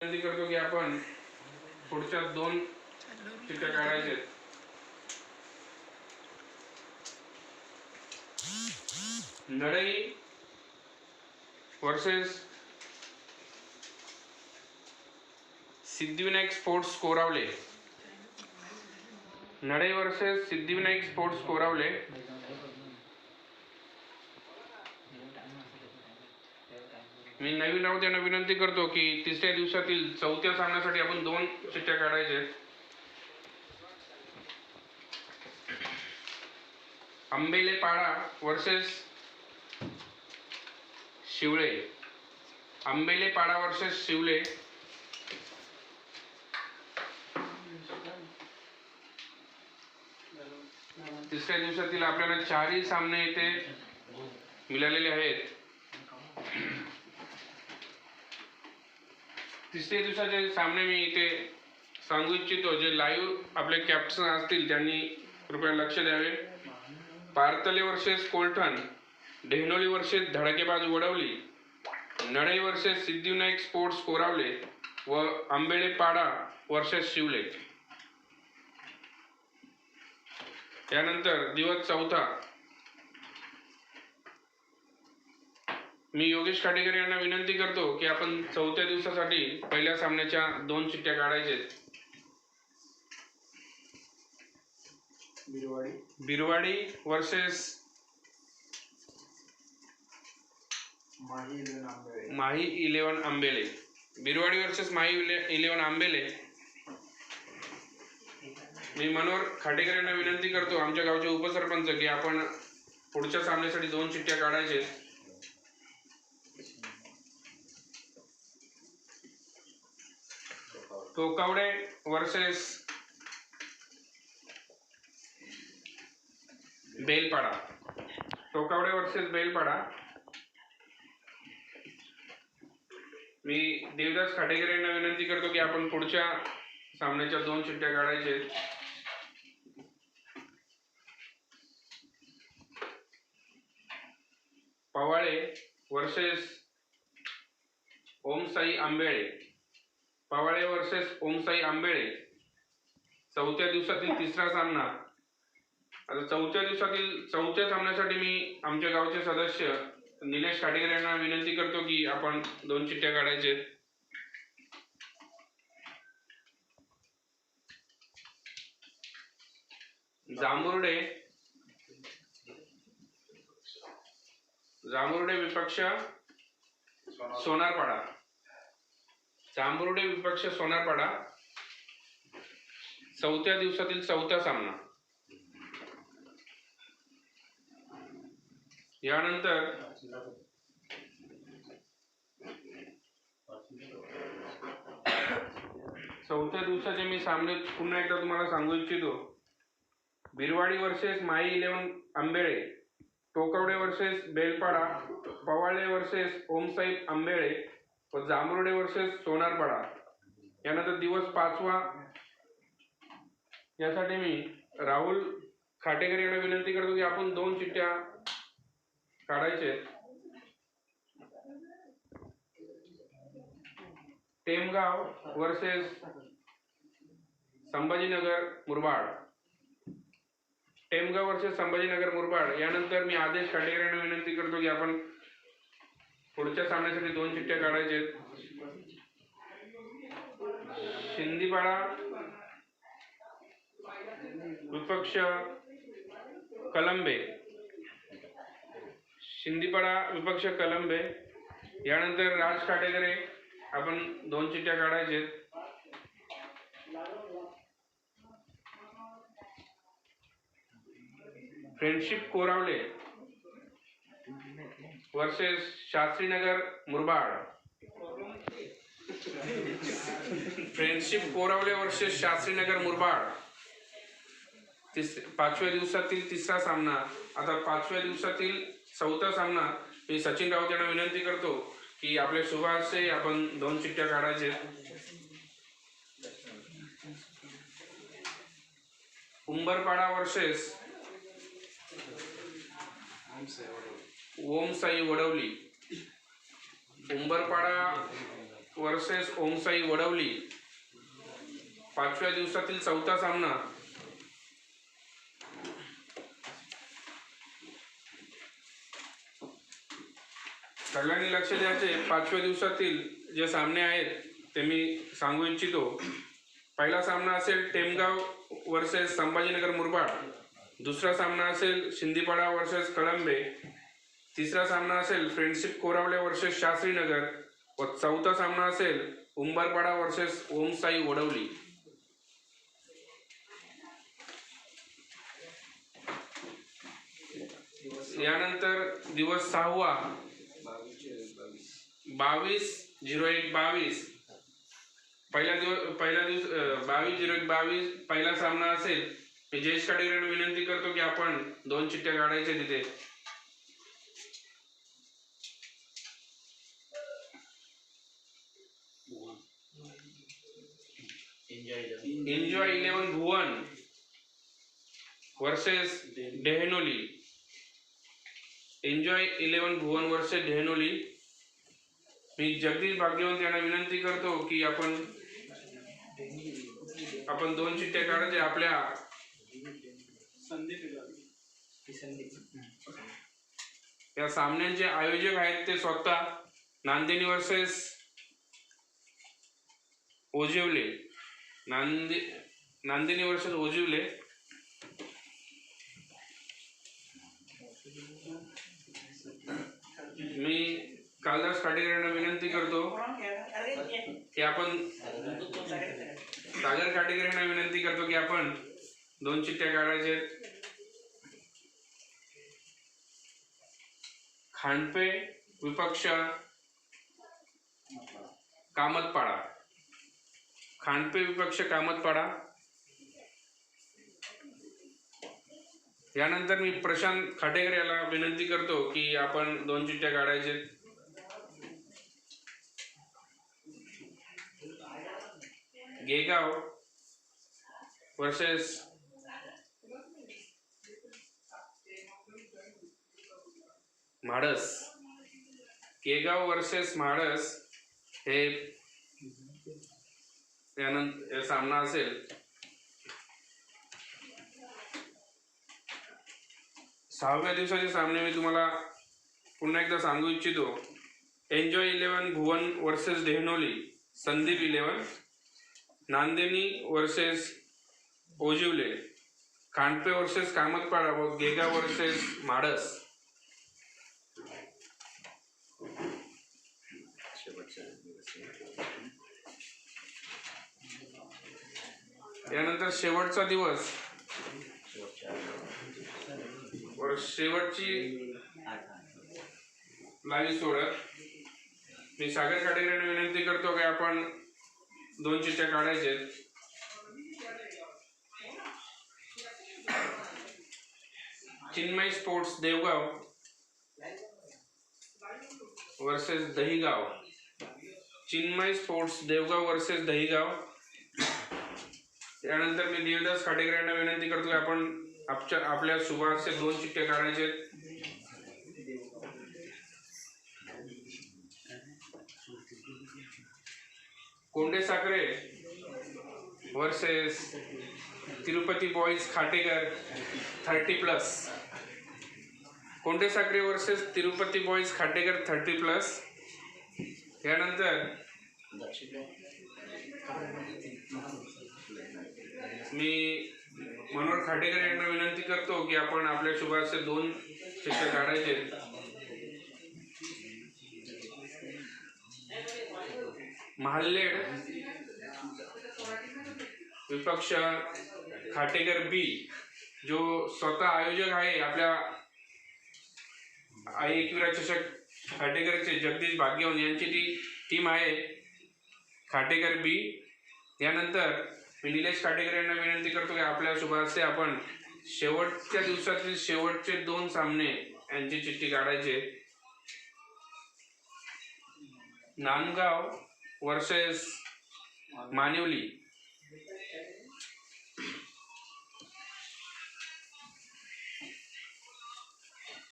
विनंती करतो की आपण पुढच्या 2 चिठ्ठ्या काढायच्या आहेत. Nadai versus Siddhivinayak sports Koravale. Nadai versus Siddhivinayak sports Koravale. मी नवीन राऊत यांना विनंती करतो की तिसऱ्या दिवसातील चौथ्या सामन्यासाठी आपण 2 चिठ्ठ्या काढायच्या आहेत. आंबेले पाडा वर्सेस शिवळे. आंबेले पाडा वर्सेस शिवले. तिसऱ्या दिवसातील आपल्याला 4ही सामने इथे मिळालेले आहेत. तिसऱ्या दिवसाचे सामने मी इथे सांगू इच्छितो. जे लाईव्ह आपले कॅप्टन असतील त्यांनी कृपया लक्ष द्यावे. Paratale versus Kolthan, Dehnoli versus Dhadakebaj Vadavali, Nadai versus Siddhivinayak sports Koravale व आंबेले पाडा वर्सेस शिवले. त्यानंतर दिवस चौथा मी योगेश खाटेकर यांना विनंती करतो की आपण चौथ्या दिवसासाठी पहिल्या सामन्याच्या 2 चिठ्ठ्या काढायच्या आहेत. बिरवाडी वर्सेस माही 11 आंबेले. बिरवाडी वर्सेस माही 11 आंबेले. मी मनोहर खाटेकर यांना विनंती करतो, आमच्या गावचे उपसरपंच, की आपण पुढच्या सामन्यासाठी 2 चिठ्ठ्या काढायचे. टोकावडे वर्सेस बेलपाडा. टोकावडे वर्सेस बेलपाडा. मी देवदास खाटेकर यांना विनंती करतो की आपण पुढच्या सामन्याच्या 2 चिठ्ठ्या काढायचे. पवाळे वर्सेस ओमसाई आंबेळे. पवाळे वर्सेस ओमसाई आंबेळे. चौथ्या दिवसातील तिसरा सामना. आता चौथ्या दिवसातील चौथ्या सामन्यासाठी मी आमच्या गावचे सदस्य निलेश खाटेकर यांना विनंती करतो की आपण 2 चिठ्ठ्या काढायचे. जांभुर्डे विपक्ष सोनारपाडा. जांभुर्डे विपक्ष सोनारपाडा. चौथ्या दिवसातील चौथा सामना. यानंतर चौथ्या दिवसाचे मी सामने पुन्हा एकदा तुम्हाला सांगू इच्छितो. बिरवाडी वर्सेस माई 11 आंबेळे, टोकावडे वर्सेस बेलपाडा, पवाळे वर्सेस ओमसाई आंबेळे व जांभुर्डे वर्सेस सोनारपाडा. यानंतर दिवस 5वा. यासाठी मी राहुल खाटेकर यांना विनंती करतो की आपण 2 चिठ्ठ्या काढायचे. टेमगाव वर्सेस संभाजीनगर मुरबाड. टेमगाव वर्सेस संभाजीनगर मुरबाड. यानंतर मी आदेश खाटेकर यांना विनंती करतो की आपण पुढच्या सामन्यासाठी 2 चिठ्ठ्या काढायचे. शिंदीपाडा विपक्ष कलंबे. शिंदीपाडा विपक्ष कलंबे. यानंतर राज खाटेकरे आपण 2 चिठ्ठ्या काढायचे. Friendship Koravale versus Shastrinagar Murbad. Friendship Koravale versus Shastrinagar Murbad. 5व्या दिवसातील तिसरा सामना. आता 5व्या दिवसातील चौथा सामना मी सचिन राऊत यांना विनंती करतो की आपल्या शुभाशय आपण 2 चिठ्ठ्या काढायचे. उंबरपाडा वर्सेस ओमसाई वडवली. उंबरपाडा वर्सेस ओमसाई वडवली, 5व्या दिवसातील चौथा सामना. सगळ्यांनी लक्ष द्यायचे. 5व्या दिवसातील जे सामने आहेत ते मी सांगू इच्छितो. पहिला सामना असेल टेमगाव वर्सेस संभाजीनगर मुरबाड. दुसरा सामना असेल शिंदीपाडा वर्सेस कळंबे. तिसरा सामना असेल फ्रेंडशिप कोरावले वर्सेस शास्त्रीनगर व चौथा सामना असेल उंबरपाडा वर्सेस ओमसाई वडवली. यानंतर दिवस 6वा 22/01/22 पहिला दिवस 22/01/22 पहिला सामना असेल. मी जयेश काटेकरांना विनंती करतो की आपण 2 चिठ्ठ्या काढायच्या तिथे. Enjoy 11 Bhuvan versus Dehnoli. Enjoy 11 Bhuvan versus Dehnoli. मी जगदीश भाग्यवंत यांना विनंती करतो की आपण 2 चिठ्ठ्या काढायच्या. आपल्या या सामन्यांचे आयोजक आहेत ते स्वतः नांदेनी वर्सेस ओजिवले. नांदेनी वर्सेस ओजिवले. मी कालदास काटेकरांना विनंती करतो की आपण सागर काटेकरांना विनंती करतो की आपण 2 चिठ्ठ्या काढायचे. खांडपे विपक्ष कामतपाडा. खांडपे विपक्ष कामतपाडा. यानंतर मी प्रशांत खाटेकर याला विनंती करतो की आपण 2 चिठ्ठ्या काढायचे. गेगाव वर्सेस म्हाडस. केगाव वर्सेस म्हाडस हे यानंतर सामना असेल. 6व्या दिवसाचे सामने मी तुम्हाला पुन्हा एकदा सांगू इच्छितो. Enjoy 11 Bhuvan versus Dehnoli Sandeep 11. Nandeni versus Ojivale. Khandpe versus Kamatpada व गेगाव वर्सेस म्हाडस. यानंतर शेवटचा दिवस व शेवटची लाईव्ह सोडत मी सागर काटेकरांना विनंती करतो की आपण 2 चिठ्ठ्या काढायचे. Chinmay sports Devgaon versus Dahigaon. Chinmay sports Devgaon versus Dahigaon. त्यानंतर मी देवदास खाटेकर यांना विनंती करतो की आपण आपल्या शुभारचे 2 चिठ्ठ्या काढायचे. Konde Sakhare versus Tirupati boys Khatekar 30+. Konde Sakhare versus Tirupati boys Khatekar 30+. यानंतर मी मनोहर खाटेकर यांना विनंती करतो की आपण आपल्या शुभारचे 2 चिठ्ठ्या काढायचे. महाल्लेड विपक्ष खाटेकर बी. जो स्वतः आयोजक आहे आपल्या आई एकविरा चषक खाटेकरचे जगदीश भाग्यवंत यांची ती टीम आहे खाटेकर बी. यानंतर मी निलेश खाटेकर यांना विनंती करतो की आपल्या शुभारचे आपण शेवटच्या दिवसातील शेवटचे 2 सामने यांची चिठ्ठी काढायचे. नांदगाव वर्सेस मानिवली.